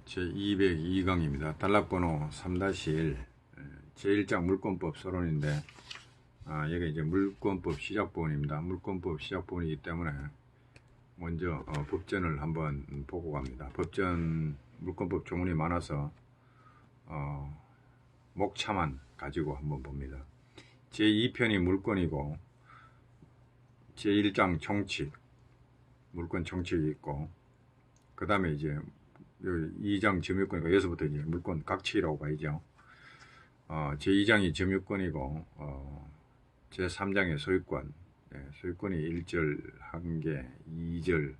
제202강입니다. 단락번호 3-1 제1장 물권법 서론인데 여기 이제 물권법 시작본입니다. 물권법 시작본이기 때문에 먼저 법전을 한번 보고 갑니다. 법전 물권법 조문이 많아서 목차만 가지고 한번 봅니다. 제2편이 물권이고 제1장 정칙 물권 정칙이 있고 그 다음에 이제 2장 점유권이고 여기서부터 이제 물권 각칙이라고 봐야죠. 제2장이 점유권이고 제3장의 소유권, 소유권이 1절 한계, 2절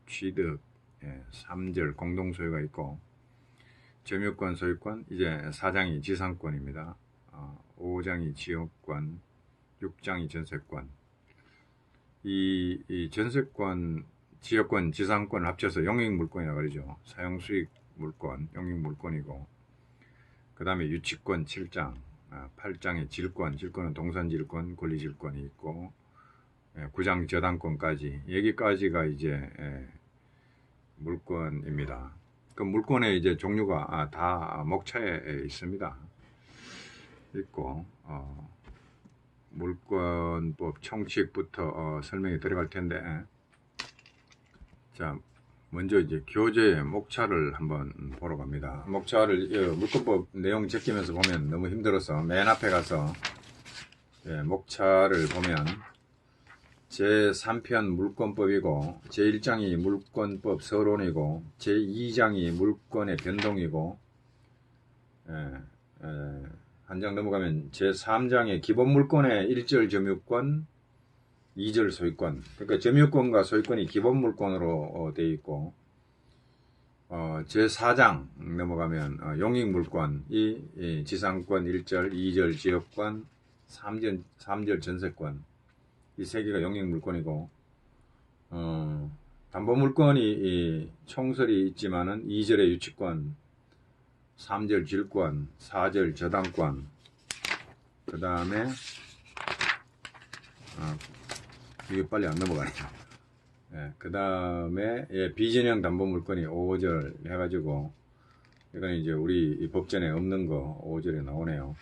취득, 3절 공동소유가 있고 점유권, 소유권, 이제 4장이 지상권입니다. 5장이 지역권, 6장이 전세권. 이 전세권, 지역권, 지상권을 합쳐서 영익물권이라고 그러죠. 사용수익 물권, 영익물권이고 그 다음에 유치권 7장, 8장의 질권, 질권은 동산질권, 권리질권이 있고 9장 저당권까지, 여기까지가 이제 물권입니다. 그 물권의 이제 종류가 다 목차에 있습니다. 있고 물권법 청칙부터 설명이 들어갈 텐데, 자 먼저 이제 교재의 목차를 한번 보러 갑니다. 목차를 물권법 내용 제끼면서 보면 너무 힘들어서 맨 앞에 가서 목차를 보면 제3편 물권법이고 제1장이 물권법 서론이고 제2장이 물권의 변동이고 한 장 넘어가면 제3장의 기본물권의 1절 점유권 2절 소유권, 그러니까 점유권과 소유권이 기본물권으로 되어 있고 제4장 넘어가면 용익물권이 지상권 1절, 2절 지역권, 3절 전세권, 이 세 개가 용익물권이고 담보물권이 총설이 있지만은 2절의 유치권, 3절 질권, 4절 저당권, 그 다음에 이게 빨리 안 넘어가네요. 그 다음에 비전형 담보물권이 5절 해가지고 이건 이제 우리 법전에 없는 거 5절에 나오네요.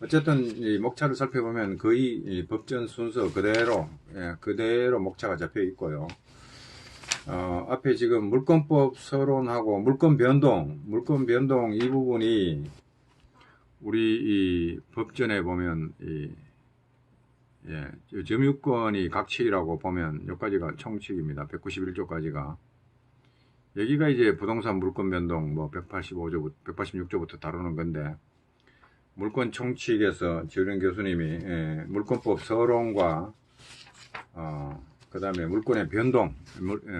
어쨌든 이 목차를 살펴보면 거의 이 법전 순서 그대로 목차가 잡혀 있고요. 앞에 지금 물권법 서론하고 물권 변동 이 부분이 우리 이 법전에 보면 점유권이 각칙이라고 보면 여기까지가 총칙입니다. 191조까지가. 여기가 이제 부동산 물권 변동 185조부터 186조부터 다루는 건데, 물권 총칙에서 지우령 교수님이 물권법 서론과 그 다음에 물권의 변동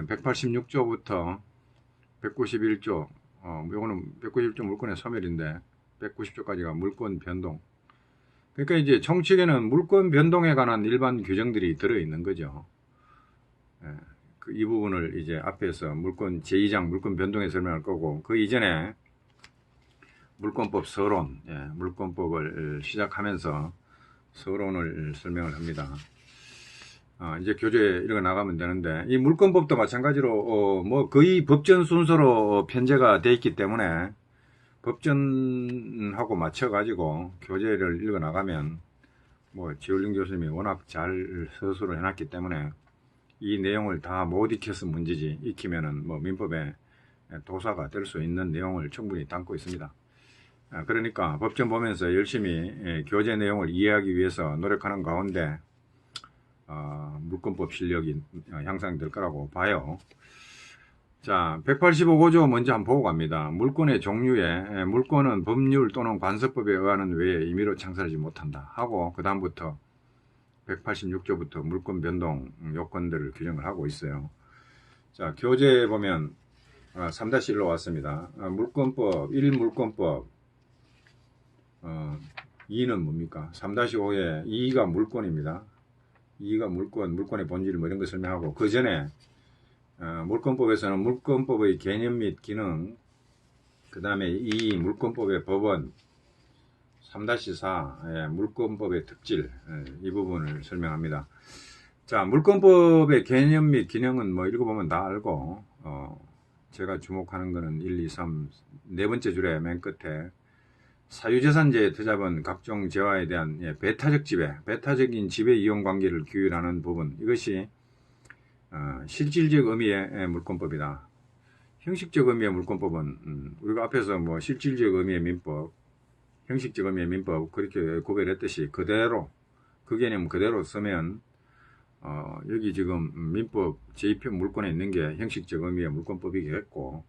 186조부터 191조 요거는 191조 물권의 소멸인데 190조까지가 물권 변동. 그러니까 이제 총칙에는 물권 변동에 관한 일반 규정들이 들어있는 거죠. 이 부분을 이제 앞에서 물권 제2장 물권 변동에 설명할 거고, 그 이전에 물권법 서론, 물권법을 시작하면서 서론을 설명을 합니다. 이제 교재에 읽어 나가면 되는데, 이 물권법도 마찬가지로 거의 법전 순서로 편제가 되어 있기 때문에 법전하고 맞춰가지고 교재를 읽어 나가면 지울링 교수님이 워낙 잘 서술을 해놨기 때문에 이 내용을 다 못 익혀서 문제지, 익히면은 민법에 도사가 될 수 있는 내용을 충분히 담고 있습니다. 그러니까 법전 보면서 열심히 교재 내용을 이해하기 위해서 노력하는 가운데 물권법 실력이 향상될 거라고 봐요. 자, 185조 먼저 한번 보고 갑니다. 물권의 종류에 물권은 법률 또는 관습법에 의하는 외에 임의로 창설하지 못한다 하고, 그 다음부터 186조부터 물권 변동 요건들을 규정을 하고 있어요. 자, 교재에 보면 3-1로 왔습니다. 물권법 1 물권법 2는 뭡니까? 3-5에 2가 물권입니다. 2가 물권의 본질 이런 거 설명하고, 그 전에 물권법에서는 물권법의 개념 및 기능, 그 다음에 이 물권법의 법원, 3-4 물권법의 특질, 이 부분을 설명합니다. 자, 물권법의 개념 및 기능은 읽어보면 다 알고 제가 주목하는 거는 1, 2, 3, 네 번째 줄에 맨 끝에 사유재산제 투자분 각종 재화에 대한 배타적 지배, 배타적인 지배 이용 관계를 규율하는 부분, 이것이 실질적 의미의 물권법이다. 형식적 의미의 물권법은 우리가 앞에서 뭐 실질적 의미의 민법, 형식적 의미의 민법 그렇게 구별했듯이 그대로 그 개념 그대로 쓰면 여기 지금 민법 제2편 물권에 있는 게 형식적 의미의 물권법이겠고,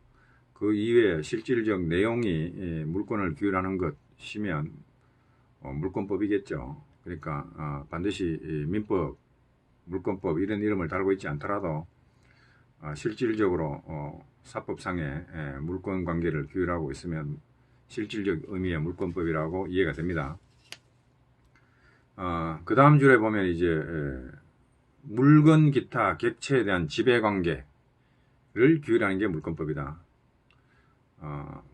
그 이외에 실질적 내용이 물권을 규율하는 것이면 물권법이겠죠. 그러니까 반드시 민법, 물권법 이런 이름을 달고 있지 않더라도 실질적으로 사법상의 물권 관계를 규율하고 있으면 실질적 의미의 물권법이라고 이해가 됩니다. 그 다음 줄에 보면 이제 물건 기타 객체에 대한 지배관계를 규율하는 게 물권법이다.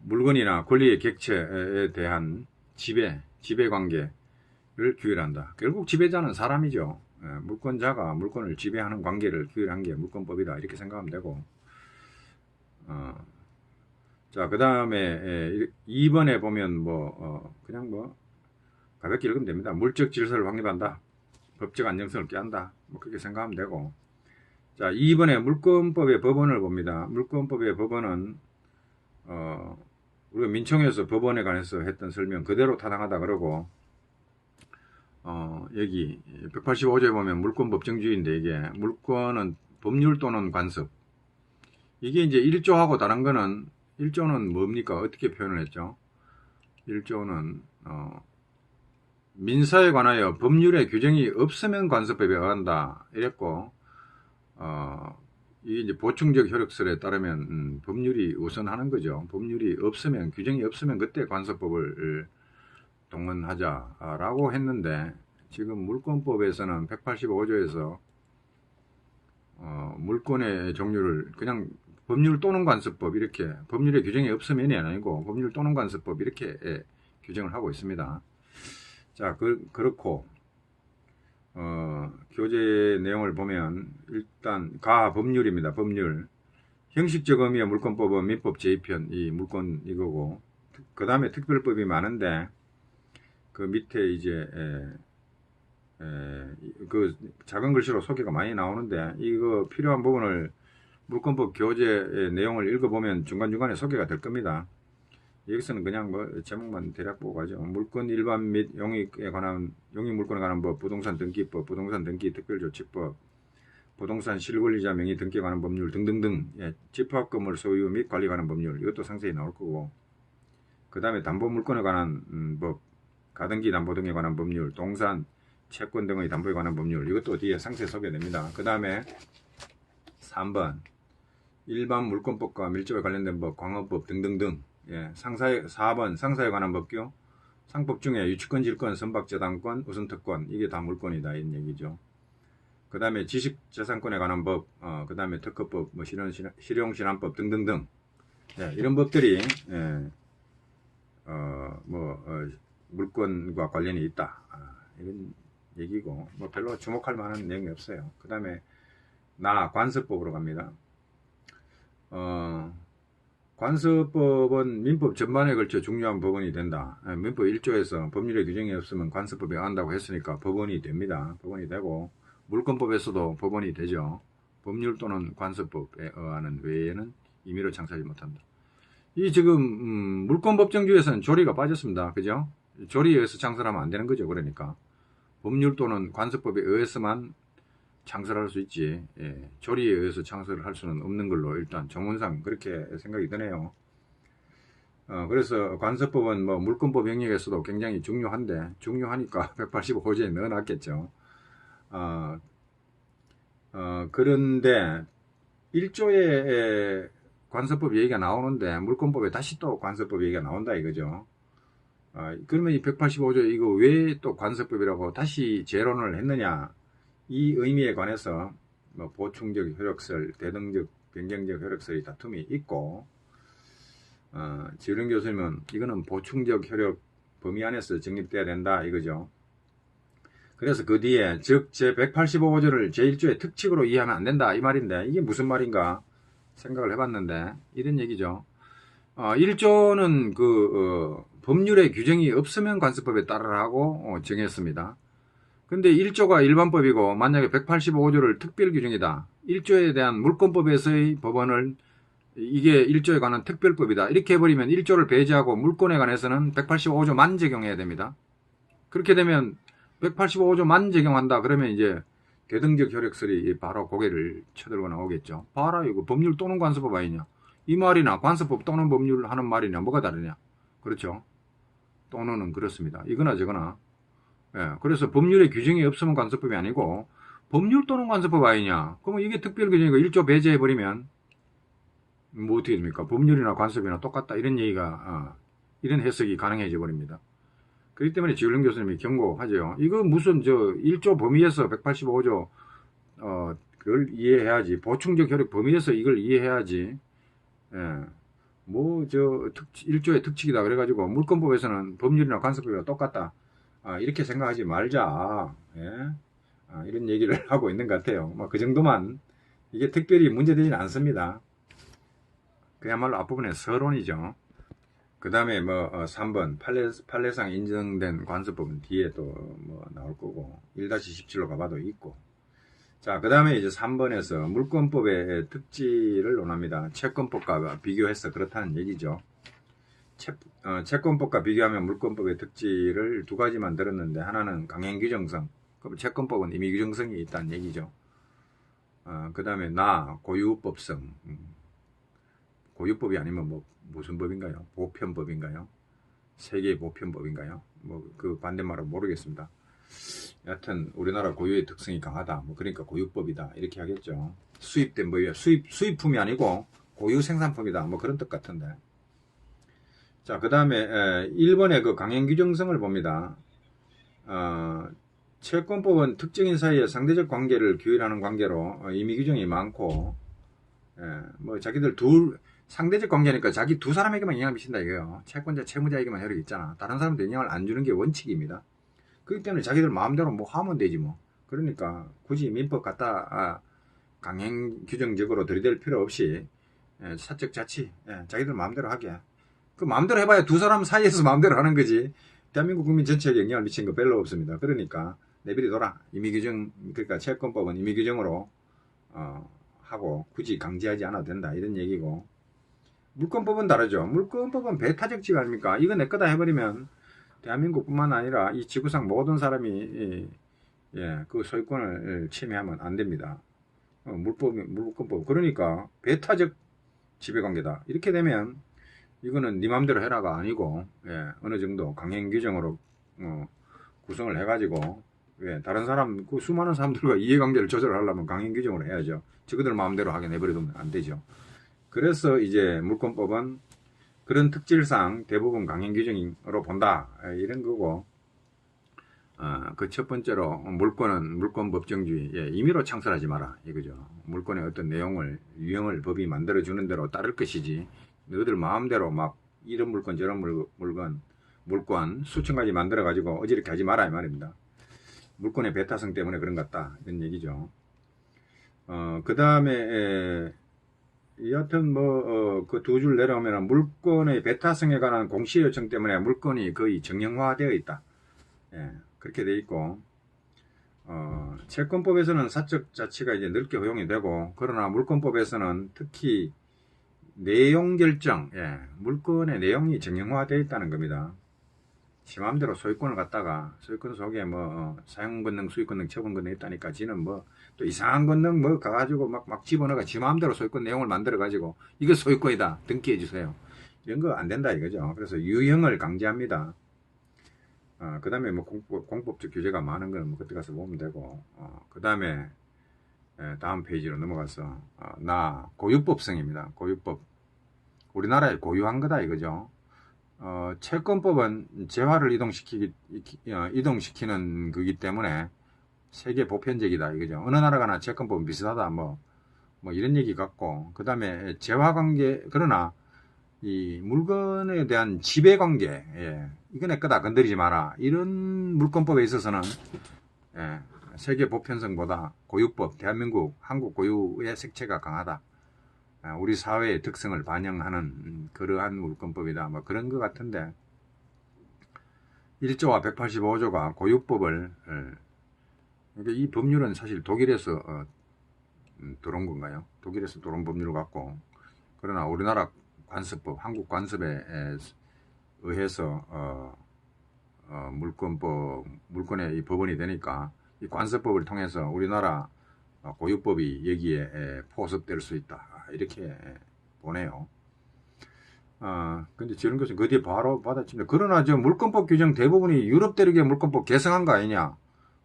물건이나 권리의 객체에 대한 지배관계를 규율한다. 결국 지배자는 사람이죠. 물권자가 물권을 지배하는 관계를 규율한 게 물권법이다. 이렇게 생각하면 되고, 자, 그 다음에 2번에 보면 그냥 가볍게 읽으면 됩니다. 물적 질서를 확립한다. 법적 안정성을 꾀한다. 그렇게 생각하면 되고, 자, 2번에 물권법의 법원을 봅니다. 물권법의 법원은 우리가 민청에서 법원에 관해서 했던 설명 그대로 타당하다 그러고, 여기 185조에 보면 물권 법정주의인데, 이게 물권은 법률 또는 관습, 이게 이제 1조하고 다른 거는, 1조는 뭡니까? 어떻게 표현을 했죠? 1조는 민사에 관하여 법률의 규정이 없으면 관습법에 의한다 이랬고, 이게 이제 보충적 효력설에 따르면 법률이 우선하는 거죠. 법률이 없으면, 규정이 없으면 그때 관습법을 동원하자라고 했는데, 지금 물권법에서는 185조에서 물권의 종류를 그냥 법률 또는 관습법, 이렇게 법률의 규정이 없으면이 아니고 법률 또는 관습법 이렇게 규정을 하고 있습니다. 자, 그렇고 교재 내용을 보면 일단 법률입니다. 법률. 형식적 의미의 물권법은 민법 제2편 이 물권 이거고, 그 다음에 특별법이 많은데 그 밑에 이제 그 작은 글씨로 소개가 많이 나오는데, 이거 필요한 부분을 물권법 교재 내용을 읽어보면 중간중간에 소개가 될 겁니다. 여기서는 그냥 제목만 대략 보고 가죠. 물권 일반 및 용익에 관한, 용익물권에 관한 법, 부동산 등기법, 부동산 등기 특별조치법, 부동산 실권리자 명의 등기에 관한 법률 등등등, 집합건물 소유 및 관리에 관한 법률, 이것도 상세히 나올 거고, 그 다음에 담보물권에 관한 법, 가등기 담보 등에 관한 법률, 동산, 채권 등의 담보에 관한 법률, 이것도 뒤에 상세 소개됩니다. 그 다음에 3번 일반 물권법과 밀접에 관련된 법, 광업법 등등등. 4번 상사에 관한 법규, 상법 중에 유치권, 질권, 선박재단권, 우선특권, 이게 다 물권이다 이런 얘기죠. 그 다음에 지식재산권에 관한 법, 그 다음에 특허법, 실용신안법 등등등. 이런 법들이 물권과 관련이 있다, 이런 얘기고, 별로 주목할 만한 내용이 없어요. 그 다음에 관습법으로 갑니다. 관습법은 민법 전반에 걸쳐 중요한 법원이 된다. 민법 1조에서 법률의 규정이 없으면 관습법에 의한다고 했으니까 법원이 됩니다. 법원이 되고, 물권법에서도 법원이 되죠. 법률 또는 관습법에 의하는 외에는 임의로 창설하지 못한다. 이 지금 물권법정주에서는 조리가 빠졌습니다. 그죠? 조리에 의해서 창설하면 안 되는 거죠. 그러니까 법률 또는 관습법에 의해서만 창설할 수 있지, 조리에 의해서 창설을 할 수는 없는 걸로 일단 정문상 그렇게 생각이 드네요. 그래서 관습법은 물권법 영역에서도 굉장히 중요하니까 185조에 넣어놨겠죠. 그런데 1조에 관습법 얘기가 나오는데 물권법에 다시 또 관습법 얘기가 나온다 이거죠. 그러면 이 185조 이거 왜 또 관습법이라고 다시 재론을 했느냐, 이 의미에 관해서 보충적 효력설, 대등적, 변경적 효력설의 다툼이 있고, 지훈 교수님은 이거는 보충적 효력 범위 안에서 정립돼야 된다 이거죠. 그래서 그 뒤에 즉 제185조를 제1조의 특칙으로 이해하면 안 된다 이 말인데, 이게 무슨 말인가? 생각을 해봤는데 이런 얘기죠. 1조는 법률에 규정이 없으면 관습법에 따르라고 정했습니다. 근데 1조가 일반법이고 만약에 185조를 특별 규정이다. 1조에 대한 물권법에서의 법원을 이게 1조에 관한 특별법이다. 이렇게 해버리면 1조를 배제하고 물권에 관해서는 185조만 적용해야 됩니다. 그렇게 되면 185조만 적용한다. 그러면 이제 대등적 효력설이 바로 고개를 쳐들고 나오겠죠. 봐라, 이거 법률 또는 관습법 아니냐. 이 말이나 관습법 또는 법률 하는 말이냐 뭐가 다르냐. 그렇죠. 또는은 그렇습니다. 이거나 저거나. 예, 그래서 법률에 규정이 없으면 관습법이 아니고 법률 또는 관습법 아니냐. 그러면 이게 특별규정이고 1조 배제해버리면 뭐 어떻게 됩니까? 법률이나 관습이나 똑같다. 이런 얘기가 이런 해석이 가능해져 버립니다. 그렇기 때문에 지울령 교수님이 경고하죠. 이거 무슨 1조 범위에서 185조 그걸 이해해야지. 보충적 효력 범위에서 이걸 이해해야지. 예. 1조의 특칙이다 그래가지고 물권법에서는 법률이나 관습법이랑 똑같다. 이렇게 생각하지 말자. 예. 이런 얘기를 하고 있는 것 같아요. 그 정도만. 이게 특별히 문제되지는 않습니다. 그야말로 앞부분의 서론이죠. 그 다음에 3번 판례상 인정된 관습법은 뒤에 또 나올 거고 1-17로 가봐도 있고. 자, 그 다음에 이제 3번에서 물권법의 특질을 논합니다. 채권법과 비교해서 그렇다는 얘기죠. 채권법과 비교하면 물권법의 특질을 두 가지만 들었는데 하나는 강행규정성, 그럼 채권법은 이미 규정성이 있다는 얘기죠. 그 다음에 고유법성. 고유법이 아니면 무슨 법인가요? 보편법인가요? 세계 보편법인가요? 그 반대말은 모르겠습니다. 여하튼 우리나라 고유의 특성이 강하다. 그러니까 고유법이다. 이렇게 하겠죠. 수입된 법이야. 수입품이 아니고 고유 생산품이다. 그런 뜻 같은데. 자, 그 다음에 1번의 그 강행규정성을 봅니다. 채권법은 특정인 사이의 상대적 관계를 규율하는 관계로 임의 규정이 많고, 자기들 상대적 관계니까 자기 두 사람에게만 영향을 미친다 이거예요. 채권자, 채무자에게만 혜택이 있잖아. 다른 사람한테 영향을 안 주는 게 원칙입니다. 그렇기 때문에 자기들 마음대로 하면 되지 뭐. 그러니까 굳이 민법 갖다 강행 규정적으로 들이댈 필요 없이 사적 자치, 자기들 마음대로 하게. 그 마음대로 해봐야 두 사람 사이에서 마음대로 하는 거지. 대한민국 국민 전체에게 영향을 미친 거 별로 없습니다. 그러니까 내버려둬라. 임의규정, 그러니까 채권법은 임의규정으로 하고 굳이 강제하지 않아도 된다 이런 얘기고. 물권법은 다르죠. 물권법은 배타적지가 아닙니까? 이거 내 거다 해버리면 대한민국뿐만 아니라 이 지구상 모든 사람이 그 소유권을 침해하면 안 됩니다. 물권법. 그러니까 배타적 지배관계다. 이렇게 되면 이거는 네 맘대로 해라가 아니고 어느 정도 강행 규정으로 구성을 해가지고 다른 사람 그 수많은 사람들과 이해관계를 조절하려면 강행 규정으로 해야죠. 저그들 마음대로 하게 내버려두면 안 되죠. 그래서 이제 물권법은 그런 특질상 대부분 강행 규정으로 본다 이런 거고. 그 첫 번째로 물권은 물권 법정주의. 임의로 창설하지 마라 이거죠. 물권의 어떤 내용을 유형을 법이 만들어주는 대로 따를 것이지 너희들 마음대로 이런 물권 저런 물권 수천 가지 만들어 가지고 어지럽게 하지 마라 이 말입니다. 물권의 배타성 때문에 그런 것 같다 이런 얘기죠. 그 다음에 여하튼 그 두 줄 내려오면 물권의 배타성에 관한 공시 요청 때문에 물권이 거의 정형화되어 있다. 그렇게 되어 있고, 채권법에서는 사적 자치가 이제 넓게 허용이 되고, 그러나 물권법에서는 특히 내용 결정, 물권의 내용이 정형화되어 있다는 겁니다. 지 마음대로 소유권을 갖다가 소유권 속에 사용권능, 수익권능, 처분권능 있다니까 지는 또 이상한 권능 가가지고 막 집어넣어가 지 마음대로 소유권 내용을 만들어가지고 이거 소유권이다 등기해주세요. 이런 거 안 된다 이거죠. 그래서 유형을 강제합니다. 그 다음에 공법적 규제가 많은 건 그때 가서 보면 되고, 그 다음에 다음 페이지로 넘어가서 고유법성입니다. 고유법. 우리나라에 고유한 거다 이거죠. 채권법은 재화를 이동시키는 거기 때문에 세계 보편적이다 이거죠. 어느 나라 가나 채권법은 비슷하다 이런 얘기 같고, 그 다음에 재화관계, 그러나 이 물건에 대한 지배관계, 이거 내 거다 건드리지 마라 이런 물권법에 있어서는 세계 보편성보다 고유법, 대한민국, 한국 고유의 색채가 강하다. 우리 사회의 특성을 반영하는 그러한 물권법이다. 뭐 그런 것 같은데 1조와 185조가 고유법을 그러니까 이 법률은 사실 독일에서 들어온 건가요? 독일에서 들어온 법률 같고 그러나 우리나라 관습법, 한국 관습에 의해서 물권의 이 법원이 되니까 이 관습법을 통해서 우리나라 고유법이 여기에 포섭될 수 있다. 이렇게 보네요. 근데 저런 것은 그 뒤에 바로 받아칩니다. 그러나 저 물권법 규정 대부분이 유럽 대륙의 물권법 개성한 거 아니냐.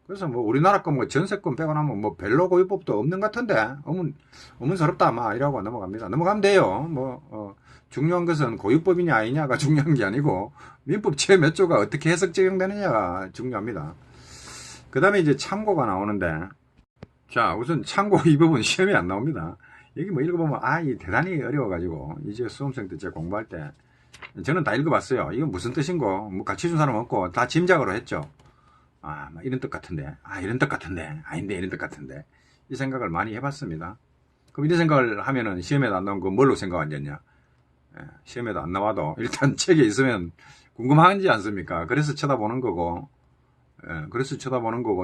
그래서 뭐 우리나라 거 뭐 전세권 빼고 나면 뭐 별로 고유법도 없는 것 같은데 어문스럽다 막 이라고 넘어갑니다. 넘어가면 돼요. 중요한 것은 고유법이냐 아니냐가 중요한 게 아니고 민법 제 몇 조가 어떻게 해석 적용되느냐가 중요합니다. 그 다음에 이제 참고가 나오는데 자 우선 참고 이 부분 시험에 안 나옵니다. 여기 뭐 읽어보면 이 대단히 어려워가지고 이제 수험생 때 제가 공부할 때 저는 다 읽어봤어요. 이건 무슨 뜻인고 뭐 같이 준 사람 없고 다 짐작으로 했죠. 막 이런 뜻 같은데 이런 뜻 같은데 아닌데 이런 뜻 같은데 이 생각을 많이 해봤습니다. 그럼 이런 생각을 하면은 시험에도 안 나온 거 뭘로 생각 안 했냐. 시험에도 안 나와도 일단 책에 있으면 궁금하지 않습니까? 그래서 쳐다보는 거고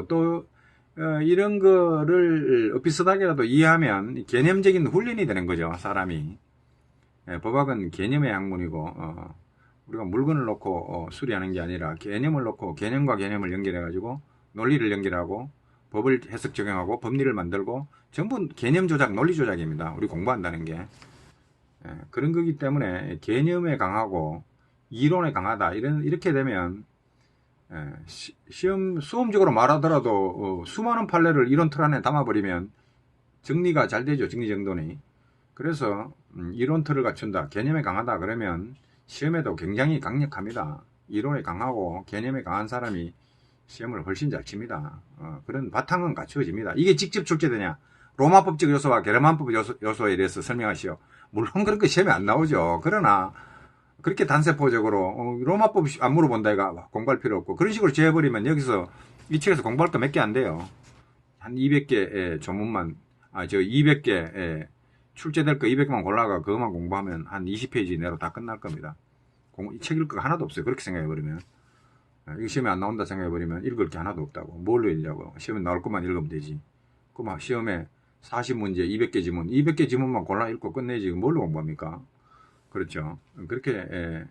또 이런 거를 비슷하게라도 이해하면 개념적인 훈련이 되는 거죠. 사람이 법학은 개념의 학문이고 우리가 물건을 놓고 수리하는 게 아니라 개념을 놓고 개념과 개념을 연결해 가지고 논리를 연결하고 법을 해석 적용하고 법리를 만들고 전부 개념 조작, 논리 조작입니다. 우리 공부한다는 게 그런 거기 때문에 개념에 강하고 이론에 강하다 이렇게 되면 시험 수험적으로 말하더라도 수많은 판례를 이론 틀 안에 담아버리면 정리가 잘 되죠. 정리정돈이. 그래서 이론 틀을 갖춘다, 개념에 강하다 그러면 시험에도 굉장히 강력합니다. 이론에 강하고 개념에 강한 사람이 시험을 훨씬 잘 칩니다. 그런 바탕은 갖추어집니다. 이게 직접 출제되냐? 로마법적 요소와 게르만법 요소에 대해서 설명하시오. 물론 그런 거 시험에 안 나오죠. 그러나 그렇게 단세포적으로 로마법 안 물어본다 이가 공부할 필요 없고 그런 식으로 재해버리면 여기서 이 책에서 공부할 거 몇 개 안 돼요. 한 200개의 조문만 200개 출제될 거 200개만 골라가 그것만 공부하면 한 20페이지 내로 다 끝날 겁니다. 이 책 읽을 거 하나도 없어요. 그렇게 생각해버리면. 이거 시험에 안 나온다 생각해버리면 읽을 게 하나도 없다고. 뭘로 읽냐고. 시험에 나올 것만 읽으면 되지. 그럼 시험에 40문제, 200개 지문, 200개 지문만 골라 읽고 끝내지. 뭘로 공부합니까? 그렇죠. 그렇게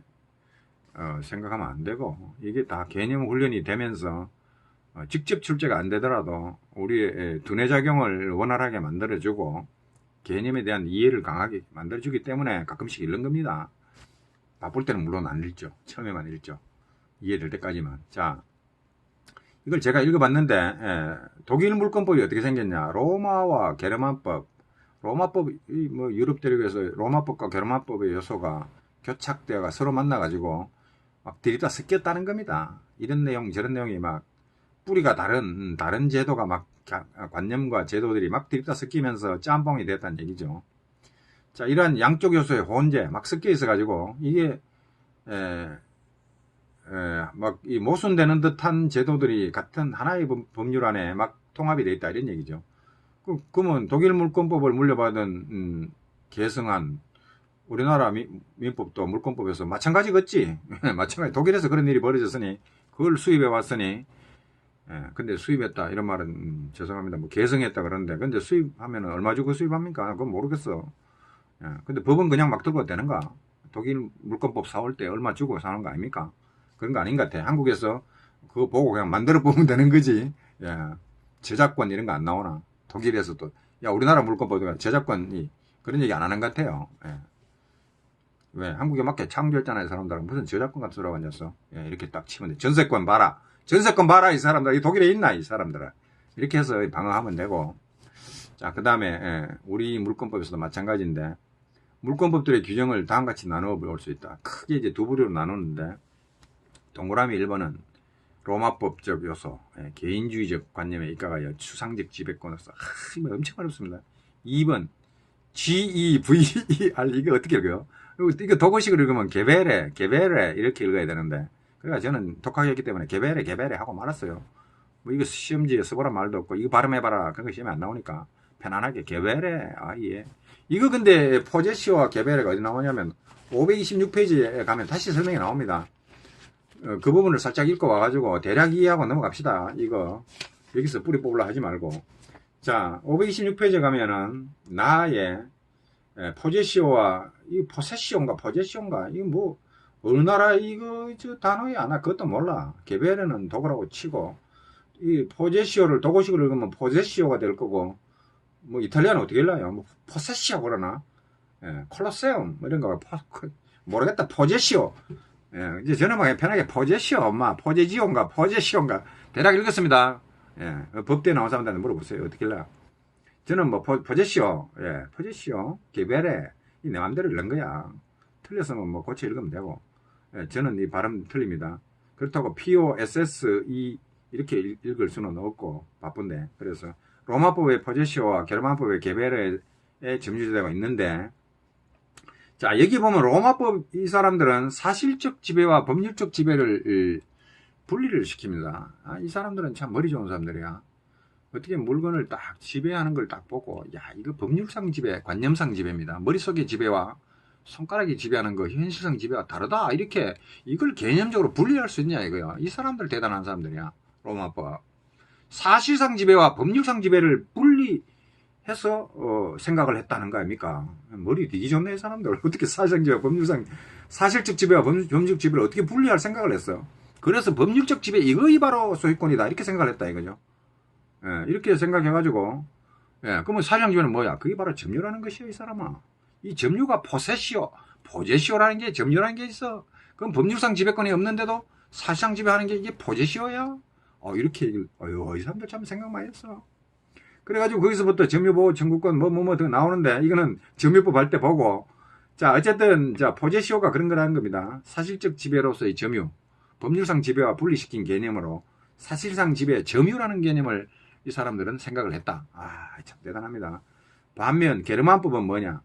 생각하면 안 되고 이게 다 개념 훈련이 되면서 직접 출제가 안 되더라도 우리의 두뇌작용을 원활하게 만들어주고 개념에 대한 이해를 강하게 만들어주기 때문에 가끔씩 읽는 겁니다. 바쁠 때는 물론 안 읽죠. 처음에만 읽죠. 이해될 때까지만. 자, 이걸 제가 읽어봤는데 독일 물권법이 어떻게 생겼냐. 로마와 게르만법, 로마법이 뭐 유럽 대륙에서 로마법과 게르만법의 요소가 교착되어가 서로 만나가지고 막 들이다 섞였다는 겁니다. 이런 내용 저런 내용이 막 뿌리가 다른 제도가 막 관념과 제도들이 막 들이다 섞이면서 짬뽕이 됐다는 얘기죠. 자, 이러한 양쪽 요소의 혼재 막 섞여 있어가지고 이게 막 이 모순되는 듯한 제도들이 같은 하나의 법률 안에 막 통합이 되어 있다 이런 얘기죠. 그러면 독일 물권법을 물려받은 개성한 우리나라 민법도 물권법에서 마찬가지겠지. 마찬가지. 독일에서 그런 일이 벌어졌으니 그걸 수입해 왔으니 근데 수입했다 이런 말은 죄송합니다. 뭐 개성했다 그러는데 근데 수입하면 얼마 주고 수입합니까? 그건 모르겠어. 근데 법은 그냥 막 들고 되는가? 독일 물권법 사올 때 얼마 주고 사는 거 아닙니까? 그런 거 아닌 것 같아. 한국에서 그거 보고 그냥 만들어 보면 되는 거지. 저작권 이런 거 안 나오나? 독일에서도 우리나라 물권법도 저작권이 그런 얘기 안 하는 것 같아요. 왜 한국에 맞게 창조했잖아요. 사람들은 무슨 저작권 같은 소리가 앉았어. 이렇게 딱 치면 돼. 전세권 봐라 이 사람들. 이 독일에 있나 이 사람들은. 이렇게 해서 방어하면 되고. 자, 그 다음에 우리 물권법에서도 마찬가지인데 물권법들의 규정을 다음같이 나누어 볼 수 있다. 크게 이제 두 부류로 나누는데 동그라미 1번은 로마법적 요소, 개인주의적 관념에 입각하여 추상적 지배권으로서 엄청 어렵습니다. 2번 GEVER 이게 어떻게 읽어요? 이거 독어식으로 읽으면 게베레 이렇게 읽어야 되는데 그러니까 저는 독하게 했기 때문에 게베레 하고 말았어요. 뭐 이거 시험지에 써보란 말도 없고 이거 발음해봐라 그런 거 시험에 안 나오니까 편안하게 게베레 예. 이거 근데 포제시오와 개베레가 어디 나오냐면 526페이지에 가면 다시 설명이 나옵니다. 그 부분을 살짝 읽고 와가지고 대략 이해하고 넘어갑시다. 이거 여기서 뿌리 뽑으려 하지 말고. 자, 526페이지에 가면은 나의 포제시오와 이 포세시온가 포제시온가 이거 뭐 어느 나라 이거 저 단어야 나 그것도 몰라. 개베레는 독어라고 치고 이 포제시오를 독어식으로 읽으면 포제시오가 될 거고 뭐 이탈리아는 어떻게 읽나요? 뭐 포세시오 그러나 콜로세움 이런 거 모르겠다. 포제시오. 이제 저는 막 편하게 포제시오 엄마 포제지온가 포제시온가 대략 읽었습니다. 법대에 나온 사람들한테 물어보세요. 어떻게 읽나? 저는 뭐 포제시오 포제시오 개베레 이 내 맘대로 읽는 거야. 틀렸으면 뭐 고쳐 읽으면 되고 저는 이 발음 틀립니다. 그렇다고 POSSE 이렇게 읽을 수는 없고 바쁜데 그래서 로마법의 포제시오와 게르만법의 개베레의 점유제도가 있는데 자 여기 보면 로마법 이 사람들은 사실적 지배와 법률적 지배를 분리를 시킵니다. 이 사람들은 참 머리 좋은 사람들이야. 어떻게 물건을 딱 지배하는 걸 딱 보고 야 이거 법률상 지배 관념상 지배입니다. 머릿속의 지배와 손가락이 지배하는 거 현실상 지배가 다르다 이렇게 이걸 개념적으로 분리할 수 있냐 이거야. 이 사람들 대단한 사람들이야. 로마법 사실상 지배와 법률상 지배를 분리해서 생각을 했다는 거 아닙니까? 머리 되게 좋네 이 사람들. 어떻게 사실상 지배와 법률상 사실적 지배와 법률적 지배를 어떻게 분리할 생각을 했어. 그래서 법률적 지배 이거이 바로 소유권이다 이렇게 생각을 했다 이거죠. 이렇게 생각해가지고 그러면 사실상 지배는 뭐야? 그게 바로 점유라는 것이야 이 사람아. 이 점유가 포세시오 포제시오라는 게 점유라는 게 있어. 그럼 법률상 지배권이 없는데도 사실상 지배하는 게 이게 포제시오야? 이렇게 이 사람들 참 생각 많이 했어. 그래가지고 거기서부터 점유보호 청구권 뭐 등 나오는데 이거는 점유법 할 때 보고 자 어쨌든 자 포제시오가 그런 거라는 겁니다. 사실적 지배로서의 점유 법률상 지배와 분리시킨 개념으로 사실상 지배 점유라는 개념을 이 사람들은 생각을 했다. 참 대단합니다. 반면 게르만법은 뭐냐?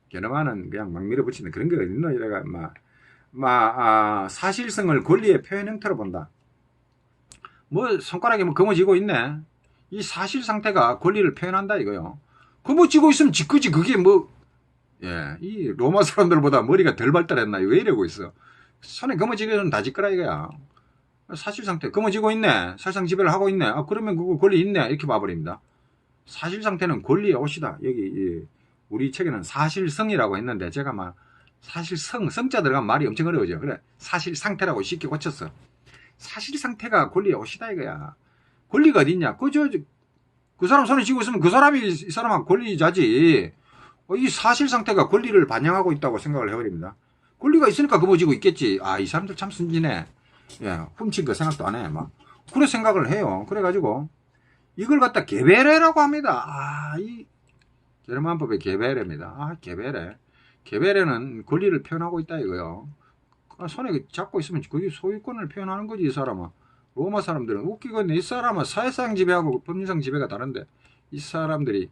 게르만은 그냥 막 밀어붙이는 그런 게 어딨노? 이래가 사실성을 권리의 표현 형태로 본다. 뭐 손가락에 뭐 거머쥐고 있네. 이 사실 상태가 권리를 표현한다 이거요. 거머쥐고 있으면 지그지 그게 뭐 이 로마 사람들보다 머리가 덜 발달했나 왜 이러고 있어. 손에 거머쥐고 있으면 다 지끄라 이거야. 사실 상태 거머쥐고 있네. 사실상 지배를 하고 있네. 그러면 그거 권리 있네 이렇게 봐버립니다. 사실 상태는 권리의 옷이다. 여기 우리 책에는 사실성이라고 했는데 제가 막 사실성 성자 들어가면 말이 엄청 어려워져. 그래 사실 상태라고 쉽게 고쳤어. 사실 상태가 권리의 옷이다 이거야. 권리가 어디 있냐? 그 사람 손에 쥐고 있으면 그 사람이 이 사람은 권리자지. 이 사실 상태가 권리를 반영하고 있다고 생각을 해버립니다. 권리가 있으니까 그거 쥐고 있겠지. 이 사람들 참 순진해. 훔친 거 생각도 안 해. 막 그래 생각을 해요. 그래가지고 이걸 갖다 개베레라고 합니다. 이 게르만법의 개베레입니다. 개베레는 권리를 표현하고 있다 이거요. 손에 잡고 있으면 그게 소유권을 표현하는 거지 이 사람은. 로마 사람들은 웃기거든요. 이 사람은 사회상 지배하고 법률상 지배가 다른데 이 사람들이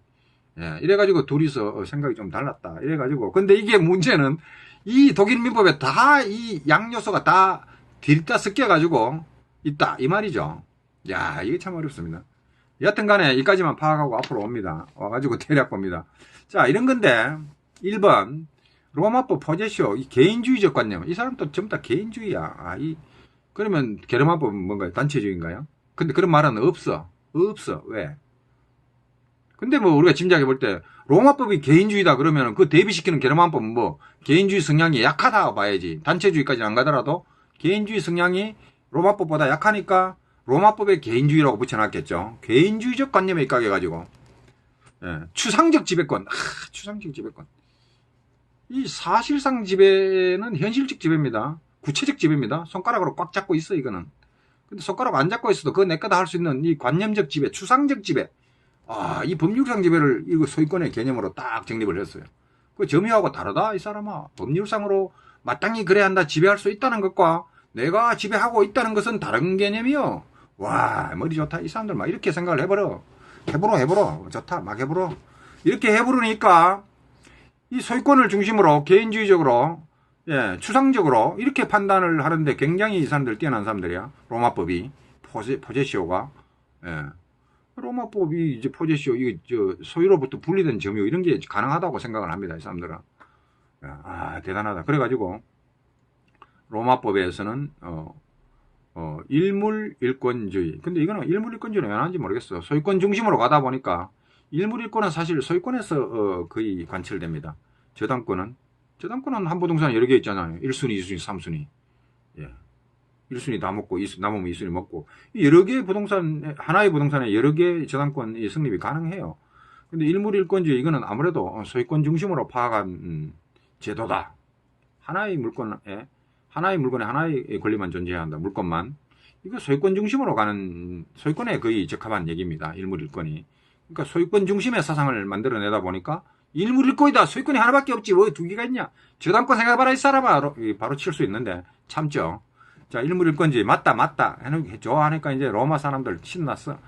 이래가지고 둘이서 생각이 좀 달랐다. 이래가지고 근데 이게 문제는 이 독일 민법에 다 이 양요소가 다 들이다 섞여가지고 있다 이 말이죠. 이게 참 어렵습니다. 여하튼간에 여기까지만 파악하고 앞으로 옵니다. 와가지고 대략 봅니다. 자 이런 건데 1번 로마법 포제시오 이 개인주의적 관념 이 사람도 전부 다 개인주의야. 그러면 게르만법은 뭔가요? 단체주의인가요? 근데 그런 말은 없어. 왜? 근데 뭐 우리가 짐작해 볼 때 로마법이 개인주의다 그러면 그 대비시키는 게르만법은 뭐 개인주의 성향이 약하다 봐야지. 단체주의까지는 안 가더라도 개인주의 성향이 로마법보다 약하니까 로마법에 개인주의라고 붙여놨겠죠. 개인주의적 관념에 입각해가지고 추상적 지배권. 추상적 지배권. 이 사실상 지배는 현실적 지배입니다. 구체적 지배입니다. 손가락으로 꽉 잡고 있어 이거는. 근데 손가락 안 잡고 있어도 그거 내 거다 할 수 있는 이 관념적 지배, 추상적 지배. 이 법률상 지배를 이거 소유권의 개념으로 딱 정립을 했어요. 그 점유하고 다르다 이 사람아. 법률상으로 마땅히 그래야 한다 지배할 수 있다는 것과 내가 지배하고 있다는 것은 다른 개념이요. 머리 좋다 이 사람들 막 이렇게 생각을 해버려. 해보러 좋다 막 해보러. 이렇게 해버리니까 이 소유권을 중심으로 개인주의적으로 추상적으로 이렇게 판단을 하는데 굉장히 이 사람들 뛰어난 사람들이야. 로마법이 포제시오가 로마법이 이제 포제시오, 이게 소유로부터 분리된 점유 이런 게 가능하다고 생각을 합니다. 이 사람들은. 대단하다. 그래가지고 로마법에서는 일물일권주의. 근데 이거는 일물일권주의는 왜 하는지 모르겠어. 소유권 중심으로 가다 보니까 일물일권은 사실 소유권에서 거의 관철됩니다. 저당권은 한 부동산 여러 개 있잖아요. 1순위, 2순위, 3순위. 예. 1순위 다 먹고, 남으면 2순위 먹고. 여러 개의 부동산, 하나의 부동산에 여러 개의 저당권 성립이 가능해요. 근데 일물일권주의, 이거는 아무래도 소유권 중심으로 파악한 제도다. 하나의 물건에 하나의 권리만 존재해야 한다. 물건만. 이거 소유권 중심으로 가는, 소유권에 거의 적합한 얘기입니다. 일물일권이. 그러니까 소유권 중심의 사상을 만들어내다 보니까 일물일권이다. 소유권이 하나밖에 없지. 왜 두 개가 있냐. 저당권 생각해봐라 이 사람아. 바로 칠 수 있는데 참죠. 자, 일물일권주의 맞다 좋아하니까 이제 로마 사람들 신났어.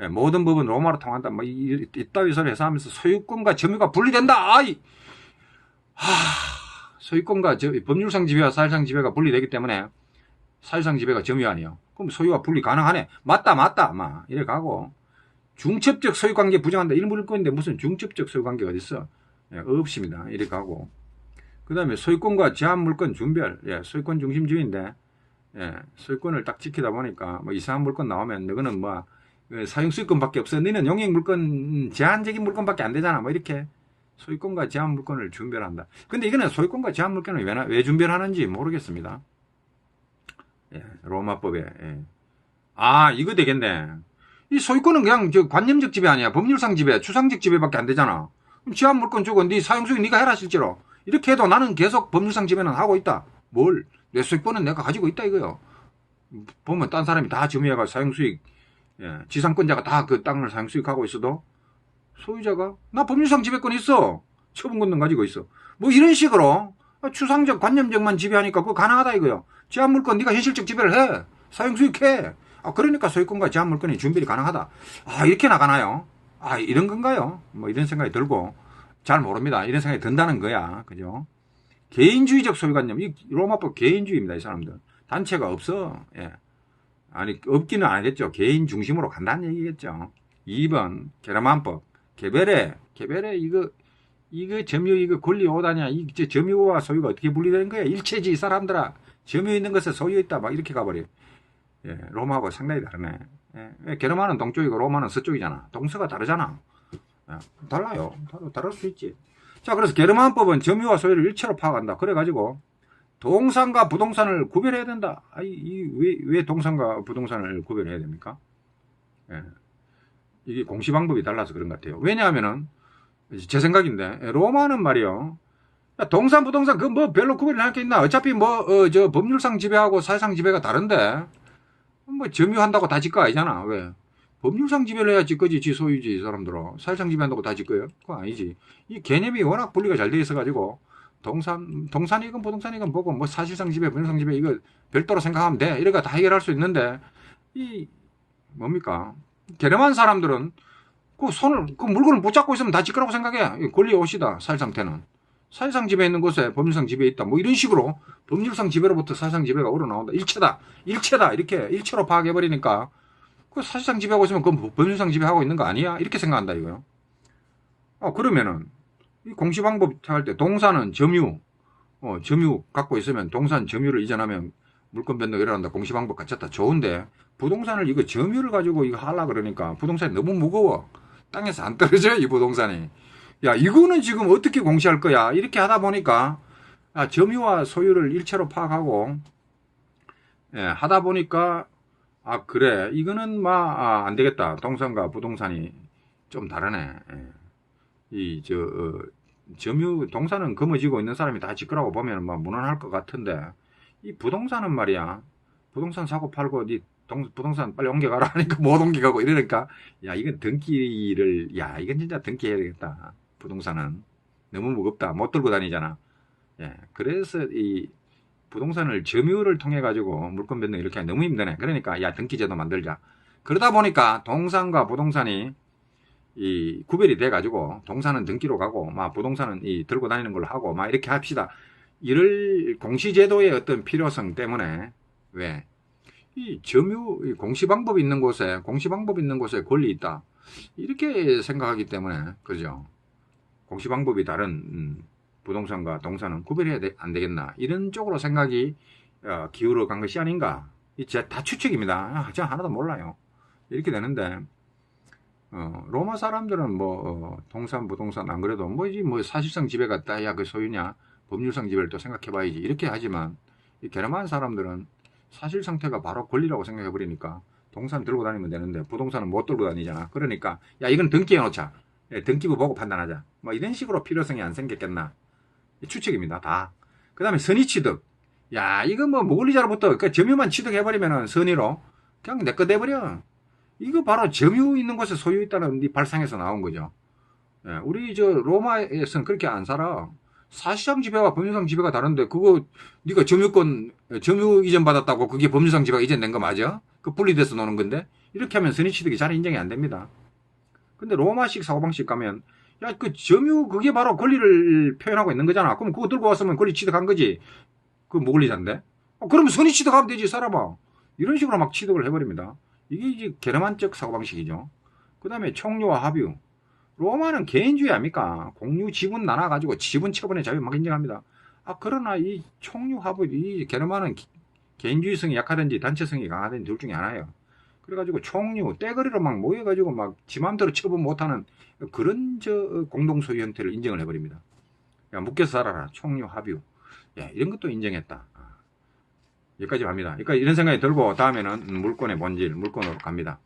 예, 모든 법은 로마로 통한다. 뭐 이따위 소리 해서 하면서 소유권과 점유가 분리된다. 소유권과 법률상 지배와 사실상 지배가 분리되기 때문에 사실상 지배가 점유 아니에요. 그럼 소유와 분리 가능하네. 맞다 막 이래 가고, 중첩적 소유관계 부정한다. 일물일권인데 무슨 중첩적 소유관계가 어딨어? 예, 없습니다. 이래 가고, 그 다음에 소유권과 제한물권 준별. 예, 소유권 중심주의인데, 예, 소유권을 딱 지키다 보니까 뭐 이상한 물건 나오면 너는 뭐 사용수익권밖에 없어. 너는 용익물권, 제한적인 물건밖에 안 되잖아. 뭐 이렇게 소유권과 제한물권을 준별한다. 근데 이거는 소유권과 제한물권을 왜 준별하는지 모르겠습니다. 예, 로마법에. 예. 이거 되겠네. 이 소유권은 그냥 관념적 지배 아니야. 법률상 지배, 추상적 지배밖에 안 되잖아. 그럼 제한물권 주고 네 사용수익 네가 해라 실제로. 이렇게 해도 나는 계속 법률상 지배는 하고 있다. 뭘? 내 소유권은 내가 가지고 있다 이거요. 보면 딴 사람이 다 점유해가 사용수익, 예, 지상권자가 다 그 땅을 사용수익하고 있어도 소유자가 나 법률상 지배권 있어. 처분권은 가지고 있어. 뭐 이런 식으로 추상적 관념적만 지배하니까 그거 가능하다 이거요. 제한물권 네가 현실적 지배를 해. 사용수익해. 그러니까 소유권과 제한물권이 준별이 가능하다. 이렇게 나가나요? 이런 건가요? 뭐 이런 생각이 들고, 잘 모릅니다. 이런 생각이 든다는 거야. 그죠? 개인주의적 소유관념. 이 로마법 개인주의입니다. 이 사람들. 단체가 없어. 예. 없기는 아니겠죠. 개인 중심으로 간다는 얘기겠죠. 2번, 게르만법. 개별의, 이거 점유, 이거 권리 오다냐. 점유와 소유가 어떻게 분리되는 거야? 일체지, 이 사람들아. 점유 있는 것에 소유 있다. 막 이렇게 가버려. 예, 로마하고 상당히 다르네. 예, 게르만은 동쪽이고 로마는 서쪽이잖아. 동서가 다르잖아. 예, 달라요. 다를 수 있지. 자, 그래서 게르만법은 점유와 소유를 일체로 파악한다. 그래가지고 동산과 부동산을 구별해야 된다. 왜 동산과 부동산을 구별해야 됩니까? 예, 이게 공시 방법이 달라서 그런 것 같아요. 왜냐하면은 제 생각인데, 로마는 말이요, 동산 부동산 그 뭐 별로 구별이 할 게 있나? 어차피 법률상 지배하고 사실상 지배가 다른데 뭐 점유한다고 다 지거 아니잖아. 왜? 법률상 지배를 해야 지거지, 지 소유지, 이 사람들은. 사실상 지배한다고 다 지거예요? 그거 아니지. 이 개념이 워낙 분리가 잘 돼 있어가지고, 동산이건 부동산이건 보고, 뭐 사실상 지배, 법률상 지배, 이거 별도로 생각하면 돼. 이래가 다 해결할 수 있는데, 뭡니까? 게르만 사람들은, 그 물건을 붙잡고 있으면 다 지거라고 생각해. 권리의 옷이다, 사실상태는. 사실상 지배에 있는 곳에 법률상 지배에 있다. 뭐 이런 식으로 법률상 지배로부터 사실상 지배가 우러나온다. 일체다. 이렇게 일체로 파악해버리니까 그 사실상 지배하고 있으면 그건 법률상 지배하고 있는 거 아니야? 이렇게 생각한다 이거요. 그러면은 이 공시 방법 할 때 동산은 점유 갖고 있으면 동산 점유를 이전하면 물권 변동 일어난다. 공시 방법 갖췄다. 좋은데 부동산을 이거 점유를 가지고 이거 하려 그러니까 부동산이 너무 무거워. 땅에서 안 떨어져 이 부동산이. 야, 이거는 지금 어떻게 공시할 거야? 이렇게 하다 보니까, 점유와 소유를 일체로 파악하고, 예, 하다 보니까, 그래. 이거는 안 되겠다. 동산과 부동산이 좀 다르네. 예. 동산은 거머쥐고 있는 사람이 다 지거라고 보면 무난할 것 같은데, 이 부동산은 말이야. 부동산 사고 팔고, 부동산 빨리 옮겨가라 하니까 못 옮겨가고 이러니까, 이건 이건 진짜 등기해야 되겠다. 부동산은 너무 무겁다. 못 들고 다니잖아. 예, 그래서 이 부동산을 점유를 통해 가지고 물권 변동 이렇게 하기 너무 힘드네. 그러니까 등기제도 만들자. 그러다 보니까 동산과 부동산이 구별이 돼 가지고 동산은 등기로 가고 부동산은 들고 다니는 걸로 하고 이렇게 합시다. 이럴 공시제도의 어떤 필요성 때문에 왜 이 점유, 공시 방법이 있는 곳에 권리 있다. 이렇게 생각하기 때문에, 그죠? 공시 방법이 다른 부동산과 동산은 구별해야 안 되겠나. 이런 쪽으로 생각이 기울어 간 것이 아닌가. 다 추측입니다. 제가 하나도 몰라요. 이렇게 되는데, 로마 사람들은 동산, 부동산 안 그래도 사실상 지배가 따야 그 소유냐, 법률상 지배를 또 생각해 봐야지. 이렇게 하지만, 이 게르만 사람들은 사실 상태가 바로 권리라고 생각해 버리니까, 동산 들고 다니면 되는데, 부동산은 못 들고 다니잖아. 그러니까, 야, 이건 등기해 놓자. 등기부 보고 판단하자. 이런 식으로 필요성이 안 생겼겠나. 추측입니다, 다. 그 다음에 선의 취득. 야, 이거 권리자로부터, 점유만 취득해버리면은 선의로, 그냥 내 거 돼버려. 이거 바로 점유 있는 곳에 소유 있다는 이 발상에서 나온 거죠. 예, 우리 로마에서는 그렇게 안 살아. 사실상 지배와 법률상 지배가 다른데 그거 네가 점유 이전 받았다고 그게 법률상 지배가 이전된 거 맞아? 그 분리돼서 노는 건데 이렇게 하면 선의 취득이 잘 인정이 안 됩니다. 근데 로마식 사고방식 가면 야, 그 점유 그게 바로 권리를 표현하고 있는 거잖아. 그럼 그거 들고 왔으면 권리 취득한 거지. 그 권리자인데. 그러면 선의 취득하면 되지 사람아. 이런 식으로 막 취득을 해버립니다. 이게 이제 게르만적 사고방식이죠. 그 다음에 총유와 합유. 로마는 개인주의 아닙니까? 공유 지분 나눠가지고 지분 처분의 자유 막 인정합니다. 그러나 이 총유 합유, 이 게르만은 개인주의성이 약하든지 단체성이 강하든지 둘 중에 하나예요. 그래가지고 총유, 떼거리로 막 모여가지고 막 지 맘대로 처분 못하는 그런 공동소유 형태를 인정을 해버립니다. 야, 묶여서 살아라. 총유 합유. 야, 이런 것도 인정했다. 여기까지 갑니다. 그러니까 이런 생각이 들고 다음에는 물권의 본질, 물권으로 갑니다.